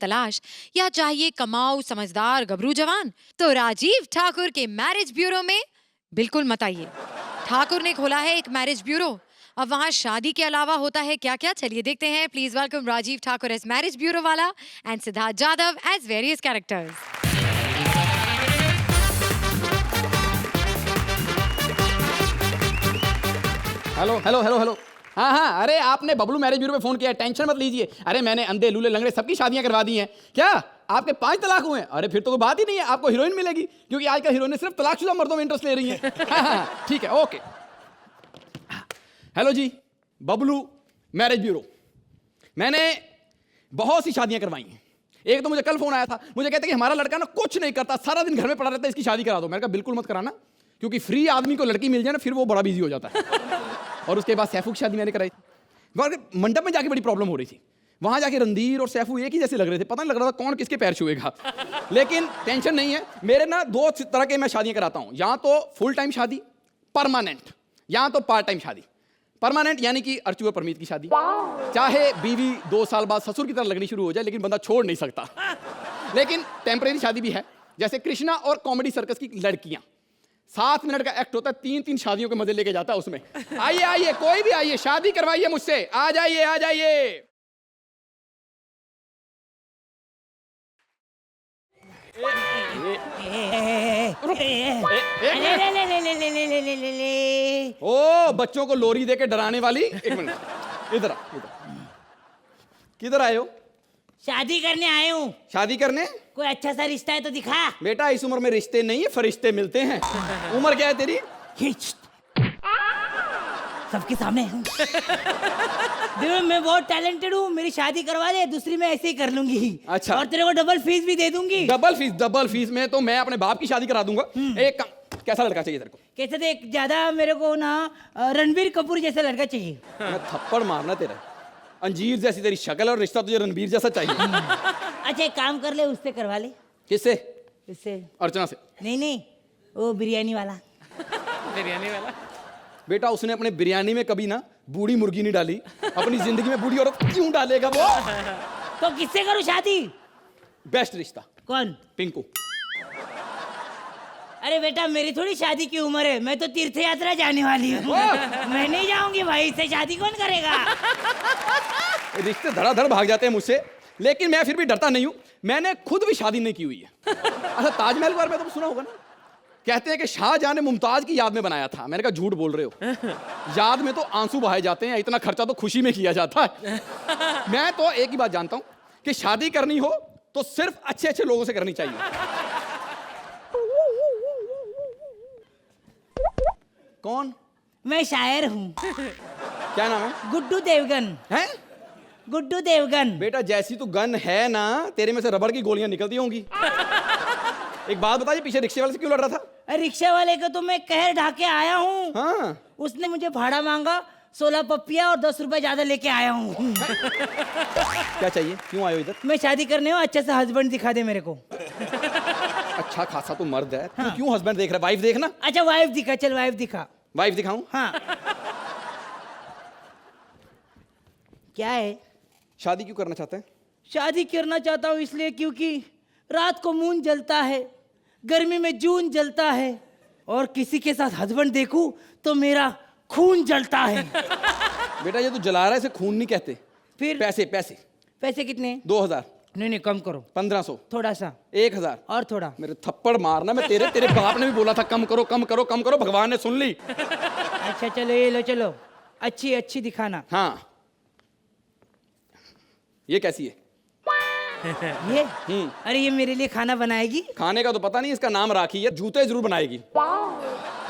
तलाश या चाहिए कमाऊ समझदार गबरू जवान? तो राजीव ठाकुर के मैरिज ब्यूरो में बिल्कुल मत आइए। ठाकुर ने खोला है एक मैरिज ब्यूरो। अब वहाँ शादी के अलावा होता है क्या क्या, चलिए देखते हैं। Please welcome Rajeev Thakur as marriage bureau वाला and Siddharth Jadhav as various characters. Hello hello hello hello. हाँ हाँ, अरे आपने बबलू मैरिज ब्यूरो में फोन किया है, टेंशन मत लीजिए। अरे मैंने अंधे लूले लंगड़े सबकी शादियां करवा दी हैं। क्या आपके 5 तलाक हुए हैं? अरे फिर तो कोई बात ही नहीं है, आपको हीरोइन मिलेगी, क्योंकि आजकल हीरोइन सिर्फ तलाकशुदा मर्दों में इंटरेस्ट ले रही हैं। हाँ हाँ ठीक है, ओके। हेलो जी, बबलू मैरिज ब्यूरो। मैंने बहुत सी शादियां करवाई हैं। एक तो मुझे कल फोन आया था, मुझे कहते कि हमारा लड़का ना कुछ नहीं करता, सारा दिन घर में पड़ा रहता है, इसकी शादी करा दो। मैंने कहा बिल्कुल मत कराना, क्योंकि फ्री आदमी को लड़की मिल जाए ना फिर वो बड़ा बिजी हो जाता है। और उसके बाद सैफू की शादी मैंने कराई थी। मंडप में जाके बड़ी प्रॉब्लम हो रही थी। वहां जाके रणधीर और सैफू एक ही जैसे लग रहे थे, पता नहीं लग रहा था कौन किसके पैर छुएगा। लेकिन टेंशन नहीं है, मेरे ना 2 तरह के मैं शादियां कराता हूं, या तो फुल टाइम शादी परमानेंट, या तो पार्ट टाइम शादी। परमानेंट यानी कि अर्चू और परमीत की शादी, चाहे बीवी 2 साल बाद ससुर की तरह लगनी शुरू हो जाए लेकिन बंदा छोड़ नहीं सकता। लेकिन टेम्परेरी शादी भी है, जैसे कृष्णा और कॉमेडी सर्कस की लड़कियां। 7 मिनट का एक्ट होता है, 3-3 शादियों के मजे लेके जाता है उसमें। आइए आइए, कोई भी आइए, शादी करवाइए मुझसे, आ जाइए आ जाइए। ओ बच्चों को लोरी देके डराने वाली, 1 मिनट इधर इधर। किधर आए हो? शादी करने आए हूँ। शादी करने? कोई अच्छा सा रिश्ता है तो दिखा। बेटा इस उम्र में रिश्ते नहीं है, फरिश्ते मिलते हैं। उम्र क्या है तेरी? सबके सामने हूँ। देखो मैं बहुत टैलेंटेड हूँ, मेरी शादी करवा दे, दूसरी मैं ऐसे ही कर लूंगी। अच्छा। और तेरे को डबल फीस भी दे दूंगी। डबल फीस में तो मैं अपने बाप की शादी करा दूंगा। एक काम, कैसा लड़का चाहिए तेरे को? कैसे देख, ज्यादा मेरे को ना रणबीर कपूर जैसा लड़का चाहिए। मैं थप्पड़ मारना तेरा। अंजीर जैसी तेरी शक्ल और रिश्ता तुझे रणबीर जैसा चाहिए। अच्छा एक काम कर ले, उससे करवा ले। किससे? इससे। अर्चना से? नहीं, वो बिरयानी वाला। बेटा उसने अपने बिरयानी में कभी ना बूढ़ी मुर्गी नहीं डाली, अपनी जिंदगी में बूढ़ी औरत क्यों डालेगा वो? तो किससे करूँ शादी? बेस्ट रिश्ता। कौन? पिंकू। अरे बेटा मेरी थोड़ी शादी की उम्र है, मैं तो तीर्थ यात्रा जाने वाली हूँ। मैं नहीं जाऊंगी भाई, इससे शादी कौन करेगा? रिश्ते धड़ाधड़ भाग जाते हैं मुझसे, लेकिन मैं फिर भी डरता नहीं हूँ। मैंने खुद भी शादी नहीं की हुई है। अच्छा ताजमहल के बारे में तो सुना होगा ना, कहते हैं कि शाहजहां ने मुमताज की याद में बनाया था। मैंने कहा झूठ बोल रहे हो, याद में तो आंसू बहाए जाते हैं, इतना खर्चा तो खुशी में किया जाता है। मैं तो एक ही बात जानता हूं कि शादी करनी हो तो सिर्फ अच्छे अच्छे लोगों से करनी चाहिए। कौन? मैं शायर हूँ। क्या नाम है? गुड्डू देवगन। हैं? गुड्डू देवगन। बेटा जैसी तू गन है ना, तेरे में से रबड़ की गोलियां निकलती होंगी। एक बात बताइए, पीछे रिक्शे वाले से क्यों लड़ रहा था? रिक्शा वाले का तो मैं कहर ढाके आया हूँ। हाँ। उसने मुझे भाड़ा मांगा, 16 पप्पिया और 10 रुपए ज्यादा लेके आया हूँ। क्या चाहिए, क्यों आए हो इधर? मैं शादी करने हूँ, अच्छे से हस्बैंड दिखा दे मेरे को। अच्छा खासा तो मर्द है। हाँ। तू क्यों हस्बैंड देख रहा है? वाइफ देखना। अच्छा वाइफ दिखा, चल वाइफ दिखा। वाइफ दिखाऊं? हाँ। क्या है? शादी क्यों करना चाहते हैं? शादी करना चाहता हूँ इसलिए क्योंकि रात को मून जलता है, गर्मी में जून जलता है, और किसी के साथ हस्बैंड देखूं तो मेरा खून जलता है। बेटा ये तो जला रहा है, इसे खून नहीं कहते। फिर? पैसे पैसे। पैसे कितने? 2000। नहीं कम करो। 1500। थोड़ा सा। 1000। और थोड़ा। मेरे थप्पड़ मारना। मैं तेरे बाप ने भी बोला था कम करो कम करो कम करो, भगवान ने सुन ली। अच्छा चलो ये लो, चलो अच्छी दिखाना। हाँ ये कैसी है? ये? अरे ये मेरे लिए खाना बनाएगी। खाने का तो पता नहीं, इसका नाम राखी है, जूते जरूर बनाएगी।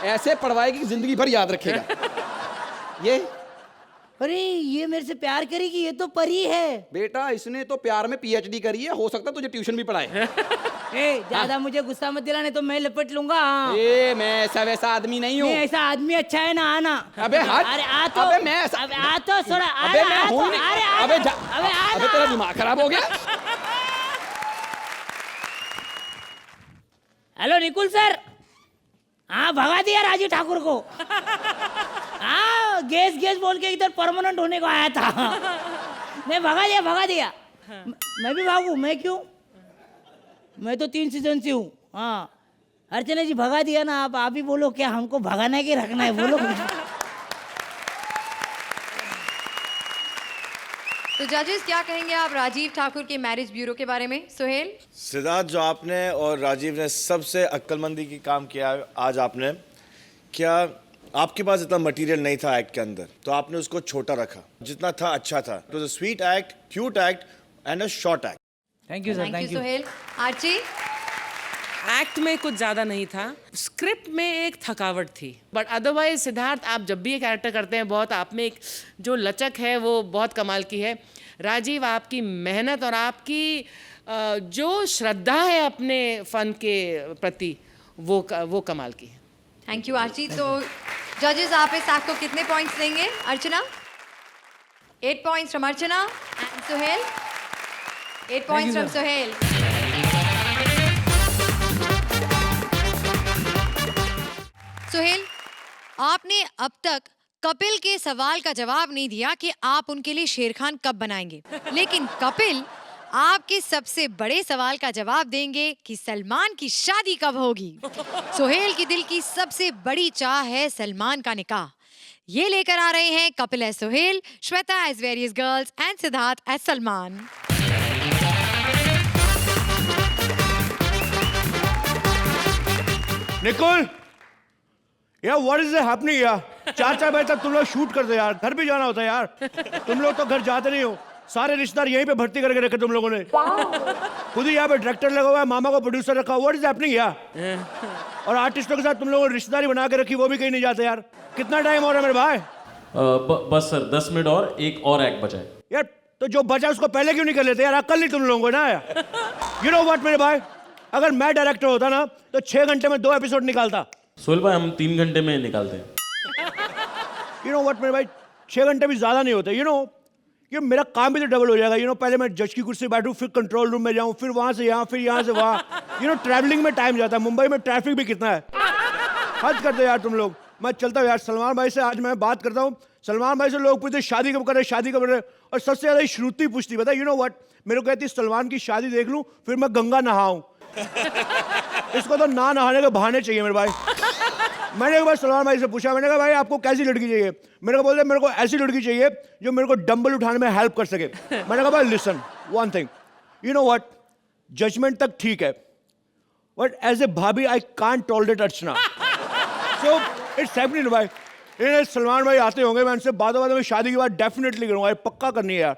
ऐसे पढ़वाएगी कि जिंदगी भर याद रखेगा। ये? अरे ये मेरे से प्यार करेगी, ये तो परी है। बेटा इसने तो प्यार में PhD करी है, हो सकता है तुझे ट्यूशन भी पढ़ाए। ज्यादा मुझे गुस्सा मत दिलाने तो मैं लपट लूंगा। मैं ऐसा वैसा आदमी नहीं हूँ। ऐसा आदमी अच्छा है ना, आना। अबे हट। अरे आ तो। अबे मैं ऐसा। अबे आ तो थोड़ा। अबे मैं हूँ नहीं। अबे तेरा दिमाग खराब हो गया। Hello Nikul sir. हाँ भगा दिया राजीव ठाकुर को। हाँ गैस बोल के इधर परमानेंट होने को आया था। नहीं भगा दिया। मैं भी भागू? मैं क्यों? मैं तो 3 सीजन से हूँ। हाँ, अर्चना जी भगा दिया ना, आप ही बोलो, क्या हमको भगाना है कि रखना है, बोलो। तो जजेस क्या कहेंगे आप राजीव ठाकुर के मैरिज ब्यूरो के बारे में? सुहेल? सिद्धार्थ, जो आपने और राजीव ने सबसे अक्लमंदी की काम किया आज आपने, क्या आपके पास इतना मटेरियल नहीं था एक्ट के अंदर, तो आपने उसको छोटा रखा, जितना था अच्छा था। It was a sweet act, cute act and a short act. Thank you sir, thank you thank you. Suhail. Archie? Act में कुछ ज़्यादा नहीं था, स्क्रिप्ट में एक थकावट थी, बट अदरवाइज सिद्धार्थ, आप जब भी ये कैरेक्टर करते हैं, बहुत आप में एक जो लचक है वो बहुत कमाल की है। राजीव, आपकी मेहनत और आपकी जो श्रद्धा है अपने फ़न के प्रति, वो कमाल की है। Thank you Archie. तो जजेस, आप इस एक्ट को कितने पॉइंट्स देंगे? Archana? 8 points from Archana and Suhail? 8 points from Suhail. Suhail, आपने अब तक कपिल के सवाल का जवाब नहीं दिया कि आप उनके लिए शेर खान कब बनाएंगे, लेकिन कपिल आपके सबसे बड़े सवाल का जवाब देंगे कि सलमान की शादी कब होगी। सुहेल की दिल की सबसे बड़ी चाह है सलमान का निकाह। ये लेकर आ रहे हैं Kapil as Suhail, Shweta as various girls and Siddharth as Salman. Nikul, यार व्हाट इज हैपनिंग यार? 4 बजे तक तुम लोग शूट करते यार, घर भी जाना होता है यार। तुम लोग तो घर जाते नहीं हो, सारे रिश्तेदार यहीं पे भर्ती करके रखे तुम लोगों ने। खुद ही यहाँ पे डायरेक्टर लगा हुआ है, मामा को प्रोड्यूसर रखा। व्हाट इज हैपनिंग यार? और आर्टिस्टों के साथ तुम लोगों ने रिश्तेदारी बना के रखी, वो भी कहीं नहीं जाते यार। कितना टाइम हो रहा है मेरे भाई? बस सर 10 मिनट और एक एक्ट बचा है। यार तो जो बचा उसको पहले क्यों नहीं कर लेते यार? अक्ल नहीं तुम लोगों को ना यार। यू नो व्हाट मेरे भाई, अगर मैं डायरेक्टर होता ना तो 6 घंटे में 2 एपिसोड निकालता। सोहेल भाई, हम 3 घंटे में निकालते हैं। यू नो व्हाट मेरे भाई, 6 घंटे भी ज्यादा नहीं होते। यू नो ये मेरा काम भी तो डबल हो जाएगा। यू नो पहले मैं जज की कुर्सी बैठूं, फिर कंट्रोल रूम में जाऊं, फिर वहां से यहाँ, फिर यहाँ से वहाँ। यू नो ट्रैवलिंग में टाइम जाता है। मुंबई में ट्रैफिक भी कितना है, हद करते यार तुम लोग। मैं चलता हूँ यार। सलमान भाई से आज मैं बात करता हूँ। सलमान भाई से लोग पूछते शादी कब कर रहे, शादी कब कर रहे, और सबसे ज्यादा श्रुति पूछती, पता है? यू नो व्हाट, मेरे को कहती सलमान की शादी देख लूं फिर मैं गंगा नहाऊं। इसको तो ना नहाने के बहाने चाहिए मेरे भाई। मैंने एक बार सलमान भाई से पूछा, मैंने कहा भाई आपको कैसी लड़की चाहिए? मेरे को बोलते मेरे को ऐसी लड़की चाहिए जो मेरे को डंबल उठाने में हेल्प कर सके। मैंने कहा भाई listen one thing, you know what, judgment तक ठीक है, बट एज ए भाभी I can't tolerate Archana. So it's happening भाई। इन्हें सलमान भाई आते होंगे, मैं उनसे बातों में शादी की बात डेफिनेटली करूंगा, पक्का करनी है यार।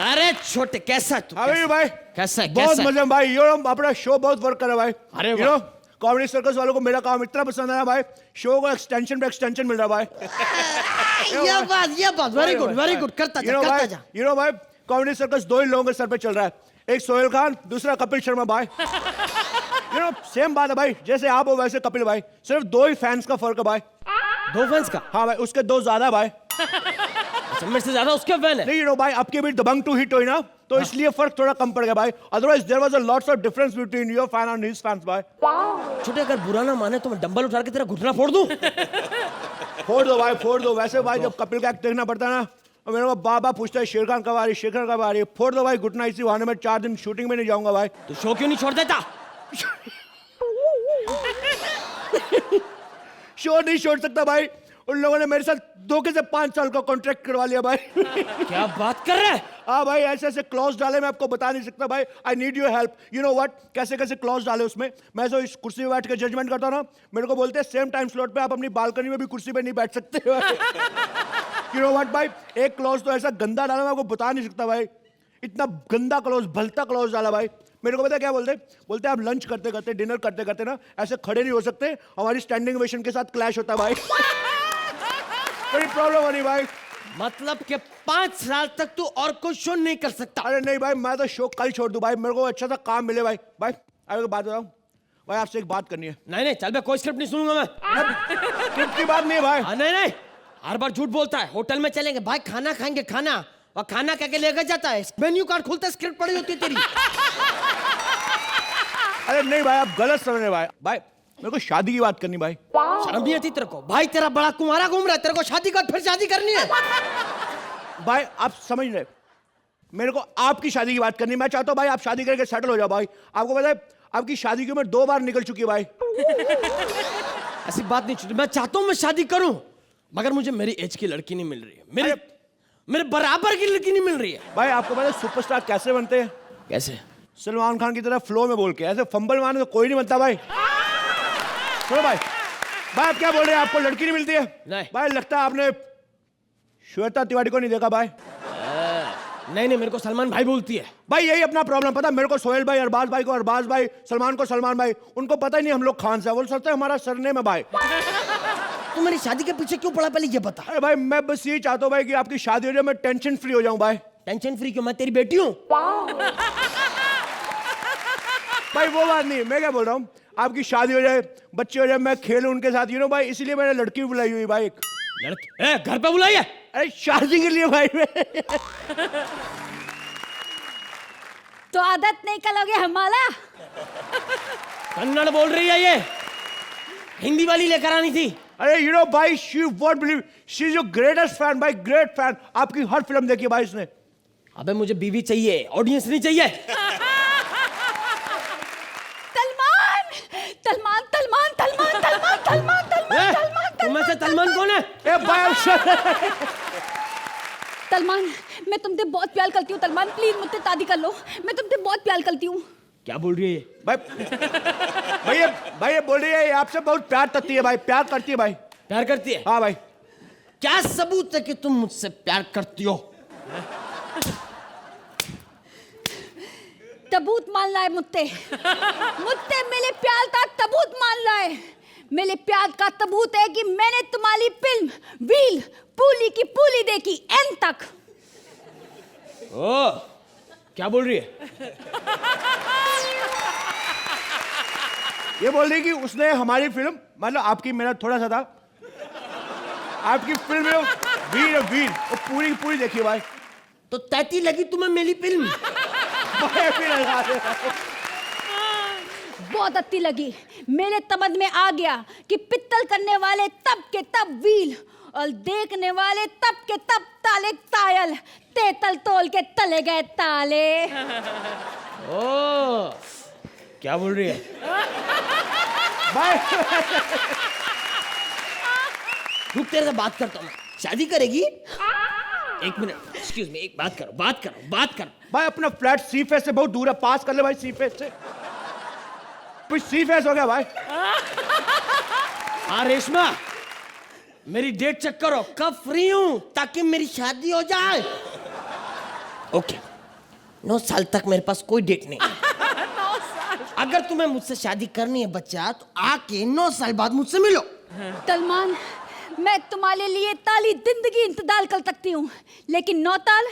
अरे छोटे, कैसा तू? हाँ भाई, कैसा है? बहुत मजा में भाई। यू नो अपना शो बहुत वर्क कर रहा है भाई। अरे यू नो कॉमेडी सर्कस वालों को मेरा काम इतना पसंद आया भाई, शो को एक्सटेंशन पे एक्सटेंशन मिल रहा भाई। ये बात वेरी गुड, करता जा, करता जा। यू नो भाई, कॉमेडी सर्कस 2 ही लोगों के सर पे चल रहा है, एक सोहेल खान, दूसरा कपिल शर्मा भाई। यू नो सेम बात है भाई, जैसे आप हो वैसे कपिल भाई, सिर्फ 2 ही फैंस का फर्क है भाई। 2 फैंस का? हाँ भाई, उसके 2 ज्यादा भाई। मेरे से ज्यादा उसके फैन है? नहीं, यू नो भाई, आपके भी दबंग 2 हिट हुई ना, तो इसलिए फर्क थोड़ा कम पड़ गया भाई। Otherwise there was a lots of difference between your fan and his fans भाई। छोटे, अगर बुरा ना माने तो मैं डंबल उठा के तेरा घुटना फोड़ दूं। फोड़ दो भाई, फोड़ दो। वैसे भाई जब कपिल का एक्ट देखना पड़ता है ना, और मेरे को बाबा पूछता है शेर खान कब आ रही, शेर खान कब आ रही है, फोड़ दो भाई घुटना। इसी बहाने में 4 दिन शूटिंग में नहीं जाऊंगा भाई। तो शो क्यों नहीं छोड़ देता? शो नहीं छोड़ सकता भाई, उन लोगों ने मेरे साथ धोखे से 5 साल का कॉन्ट्रैक्ट करवा लिया भाई। क्या बात कर रहा है? हाँ भाई, ऐसे ऐसे क्लॉज डाले, मैं आपको बता नहीं सकता भाई। I need your help. You know what, कैसे कैसे क्लॉज डाले उसमें। मैं जो इस कुर्सी में बैठ के जजमेंट करता हूँ ना, मेरे को बोलते हैं सेम टाइम स्लॉट पे आप अपनी बालकनी में भी कुर्सी पे नहीं बैठ सकते। यू नो व्हाट भाई, एक क्लॉज तो ऐसा गंदा डाला मैं आपको बता नहीं सकता भाई। इतना गंदा क्लॉज, भलता क्लॉज डाला भाई। मेरे को पता है क्या बोलते? बोलते आप लंच करते करते, डिनर करते करते ना ऐसे खड़े नहीं हो सकते, हमारी स्टैंडिंग ओवेशन के साथ क्लैश होता है भाई। बड़ी प्रॉब्लम हो रही भाई। मतलब कि 5 साल तक तू और कोई शो नहीं कर सकता? अरे नहीं भाई, मैं तो शो कल छोड़ दूं भाई, मेरे को अच्छा सा काम मिले भाई। भाई अरे बात बताऊं भाई, आपसे एक बात करनी है। नहीं, चल मैं कोई स्क्रिप्ट नहीं सुनूंगा मैं। स्क्रिप्ट की बात नहीं है भाई। नहीं, हर बार झूठ बोलता है। होटल में चलेंगे भाई, खाना खाएंगे, खाना, और खाना क्या के लेकर जाता है, मेन्यू कार्ड खुलता है, स्क्रिप्ट पड़ी होती है तेरी। अरे नहीं भाई, आप गलत समझ रहे भाई। भाई मेरे को शादी की बात करनी भाई। शर्म नहीं आती तेरे को? भाई तेरा बड़ा कुंवारा घूम रहा है, तेरे को शादी कर, फिर शादी करनी है। भाई आप समझ रहे, मेरे को आपकी शादी की बात करनी है। मैं चाहता हूँ भाई आप शादी करके सेटल हो जाओ भाई। आपको पता है आपकी शादी की उम्र 2 बार निकल चुकी है भाई। ऐसी बात नहीं छूटी। मैं चाहता हूँ मैं शादी करूं, मगर मुझे मेरी एज की लड़की नहीं मिल रही है। मेरे बराबर की लड़की नहीं मिल रही है। भाई आपको पता है सुपरस्टार कैसे बनते हैं? कैसे? सलमान खान की तरह फ्लो में बोल के। ऐसे फंबल मारने तो कोई नहीं बनता भाई। सुनो भाई, भाई आप क्या बोल रहे हैं? आपको लड़की नहीं मिलती है? नहीं। भाई लगता है आपने श्वेता तिवारी को नहीं देखा भाई। नहीं नहीं, मेरे को सलमान भाई बोलती है। भाई यही अपना प्रॉब्लम। पता है मेरे को सोहेल भाई, अरबाज भाई को अरबाज भाई, सलमान को सलमान भाई। उनको पता ही नहीं हम लोग खान से। वो सोचते हैं हमारा सरनेम है भाई। तू मेरी शादी के पीछे क्यों पड़ा, पहले ये बता। अरे भाई मैं बस यही चाहता हूँ भाई कि आपकी शादी हो जाए, मैं टेंशन फ्री हो जाऊं भाई। टेंशन फ्री क्यों? मैं तेरी बेटी हूँ। भाई वो बात नहीं, मैं क्या बोल रहा हूँ, आपकी शादी हो जाए, बच्चे हो जाए, मैं खेलूं उनके साथ, यू नो भाई। इसलिए मैंने लड़की भी बुलाई हुई भाई एक। लड़की घर पे बुलाई है? अरे शादी के लिए भाई मैं। तो आदत नहीं कलोगे हमारा? कन्नड़ बोल रही है ये, हिंदी वाली लेकर आनी थी। अरे यू नो भाई she won't believe, she is your greatest fan भाई, ग्रेट फैन। आपकी हर फिल्म देखी भाई इसने। अबे मुझे बीवी चाहिए, ऑडियंस नहीं चाहिए। तलमान तलमान तलमान तलमान तलमान तलमान तलमान तलमान तुम्हें से तलमान कौन है? ए भाई तलमान, मैं तुमसे बहुत प्यार करती हूँ तलमान, प्लीज मुझसे शादी कर लो। मैं तुमसे बहुत प्यार करती हूँ। क्या बोल रही है ये? भाई ये बोल रही है ये आपसे बहुत प्यार करती है भाई, प्यार करती है भाई। प्यार करती है? हाँ भाई। क्या सबूत है कि तुम मुझसे प्यार करती हो? तबूत मान लाए मुझसे मेरे प्यार का तबूत मान लाए। मेरे प्यार का तबूत है कि मैंने तुम्हारी फिल्म व्हील पूली की पूली देखी एंड तक। ओ, क्या बोल रही है? ये बोल रही कि उसने हमारी फिल्म, मतलब आपकी मेरा थोड़ा सा था, आपकी फिल्म में वीर वीर वो पूरी पूरी देखी भाई। तो तैती लगी तुम्हें मेरी फिल्म? बहुत अच्छी लगी। मेरे समझ में आ गया कि पित्तल करने वाले तब के तब व्हील और देखने वाले तब के तब ताले तायल, तेतल तोल के तले गए ताले। ओ, क्या बोल रही है? रुक, तेरे से बात करता हूँ। शादी करेगी? एक मिनट, एक्सक्यूज मी, एक बात करो। भाई अपना फ्लैट सी फेस से बहुत दूर है, पास कर ले भाई सी फेस से। कुछ सी फेस हो गया भाई। हाँ रेशमा, मेरी डेट चेक करो, कब फ्री हूं ताकि मेरी शादी हो जाए। ओके, 9 साल तक मेरे पास कोई डेट नहीं। 9 साल। अगर तुम्हें मुझसे शादी करनी है बच्चा, तो आके 9 साल बाद मुझसे मिलो। सलमान, मैं तुम्हारे लिए ताली जिंदगी इंतजार कर सकती हूँ, लेकिन 9 ताल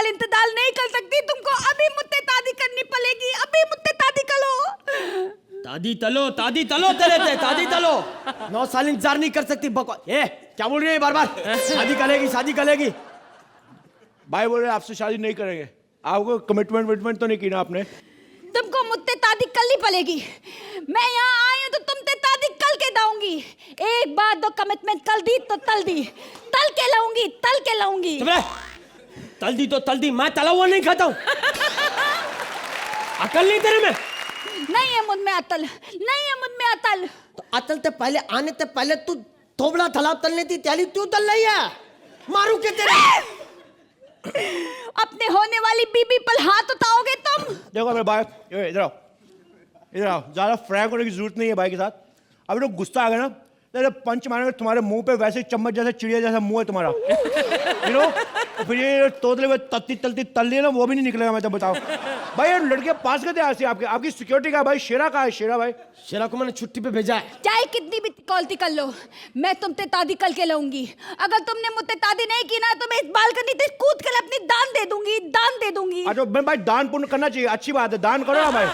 इंतजार नहीं कर सकती। तुमको अभी मुझसे शादी करनी पड़ेगी, अभी मुझसे शादी करो। तादी तलो तेरे थे, तादी तलो। 9 साल इंतजार नहीं कर सकती, बकवास। ए, क्या बोल रही है बार बार? शादी करेगी। भाई बोल रहे आपसे शादी नहीं करेंगे। आपको कमिटमेंट तो नहीं की ना आपने? तुमको मुझसे शादी करनी पड़ेगी। मैं यहाँ आई हूँ तो तुमसे शादी कल के दाऊंगी। एक बार दो कमिटमेंट कर दी तो तल के लाऊंगी। तल दी, मैं तला हुआ नहीं खाता हूँ। अकल नहीं तेरे में? नहीं है मुझ में अतल। तो अतल ते पहले आने ते पहले तू थोबड़ा तालाब तलने थी, त्याली तू तल रही है। मारू के तेरे। अपने होने वाली बीबी पर हाथ उठाओगे तुम? देखो मेरे भाई, इधर आओ। ज्यादा फ्रैंक होने की जरूरत नहीं है भाई के साथ। अभी तो गुस्सा आ गया ना, तेरे पंच मारेंगे तुम्हारे मुंह पे, वैसे चम्मच जैसा चिड़िया जैसा मुंह है तुम्हारा। यू नो, फिर ये तोतले में तलती तल ली ना, वो भी नहीं निकलेगा। मैं तो बताओ भाई, ये लड़के पास करते हैं आपकी सिक्योरिटी का भाई। शेरा कहाँ है शेरा भाई? शेरा को मैंने छुट्टी पे भेजा है। चाहे कितनी भी कॉलती कर लो, मैं तुमसे शादी करके लाऊंगी। अगर तुमने मुझसे शादी नहीं की ना, तो मैं इस बालकनी से कूद कर अपनी दान दे दूंगी। अच्छा भाई, दान पुण्य करना चाहिए, अच्छी बात है, दान करो ना भाई।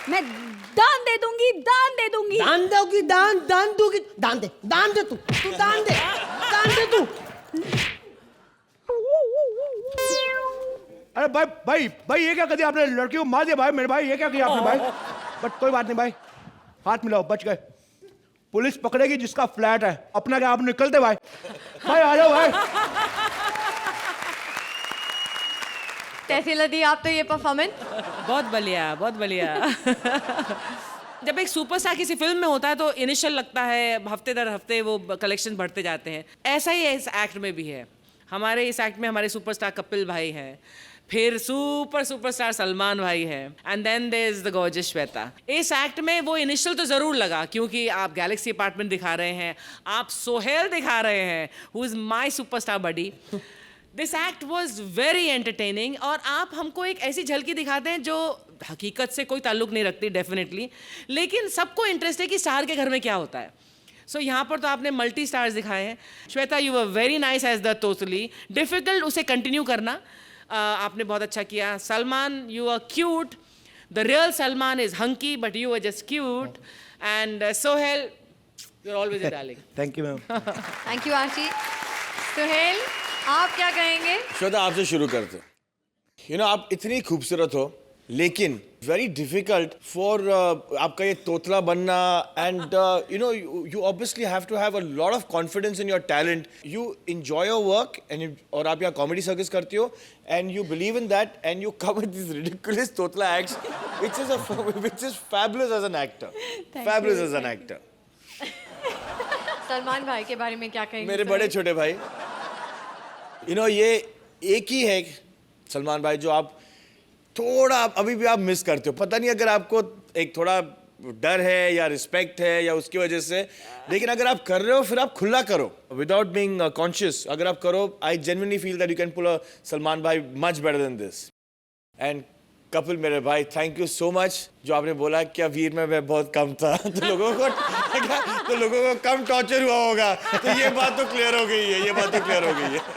मैं दान दे दूंगी। दान दोगी? दान दूंगी? दान दे तू दान दे तू। अरे भाई ये क्या कर दिया आपने? लड़की को मार दिया भाई मेरे भाई, ये क्या किया आपने भाई? बट कोई बात नहीं भाई, हाथ मिलाओ, बच गए। पुलिस पकड़ेगी जिसका फ्लैट है, अपना क्या आप निकलते भाई। भाई आ जाओ भाई। कैसी लगी आप तो ये परफॉर्मेंस? बहुत बढ़िया, बहुत बढ़िया। जब एक सुपरस्टार किसी फिल्म में होता है तो इनिशियल लगता है, हफ्ते दर हफ्ते वो कलेक्शन बढ़ते जाते हैं। ऐसा ही इस एक्ट में भी है। हमारे इस एक्ट में हमारे सुपरस्टार कपिल भाई हैं, फिर सुपरस्टार सलमान भाई है, and then there is the gorgeous Shweta. इस एक्ट में वो इनिशियल तो जरूर लगा क्योंकि आप गैलेक्सी अपार्टमेंट दिखा रहे हैं, आप सोहेल दिखा रहे हैं, who is my superstar buddy. This act was very entertaining और आप हमको एक ऐसी झलकी दिखाते हैं जो हकीकत से कोई ताल्लुक नहीं रखती डेफिनेटली, लेकिन सबको इंटरेस्ट है कि स्टार के घर में क्या होता है। सो यहाँ पर तो आपने मल्टी स्टार्स दिखाए हैं। Shweta, you were very nice as the तोतली। डिफिकल्ट उसे कंटिन्यू करना, आपने बहुत अच्छा किया। Salman, you are cute. The real Salman is hunky but you are just cute. And Sohail, you are always a darling. Thank you ma'am. Thank you Aashi. Sohail, आप क्या कहेंगे? श्वेता, आपसे शुरू करते। आप इतनी खूबसूरत हो लेकिन वेरी डिफिकल्ट फॉर आपका ये तोतला बनना, and you obviously have to have a lot of confidence in your talent. You enjoy your work and और आप यहाँ कॉमेडी सर्कस करती हो and you believe in that and you come with this ridiculous तोतला acts which is fabulous as an actor. Fabulous as an actor. Salman भाई के बारे में क्या कहेंगे? मेरे बड़े छोटे भाई, ये एक ही है सलमान भाई जो आप थोड़ा अभी भी आप मिस करते हो। पता नहीं अगर आपको एक थोड़ा डर है या रिस्पेक्ट है या उसकी वजह से, लेकिन अगर आप कर रहे हो फिर आप खुला करो विदाउट बीइंग कॉन्शियस। अगर आप करो, I genuinely feel that you can pull a Salman भाई much better than this. And Kapil मेरे भाई, थैंक यू सो मच। जो आपने बोला कि वीर में मैं बहुत कम था तो लोगों को कम टॉर्चर हुआ होगा, तो ये बात तो क्लियर हो गई है, ये बात तो क्लियर हो गई है।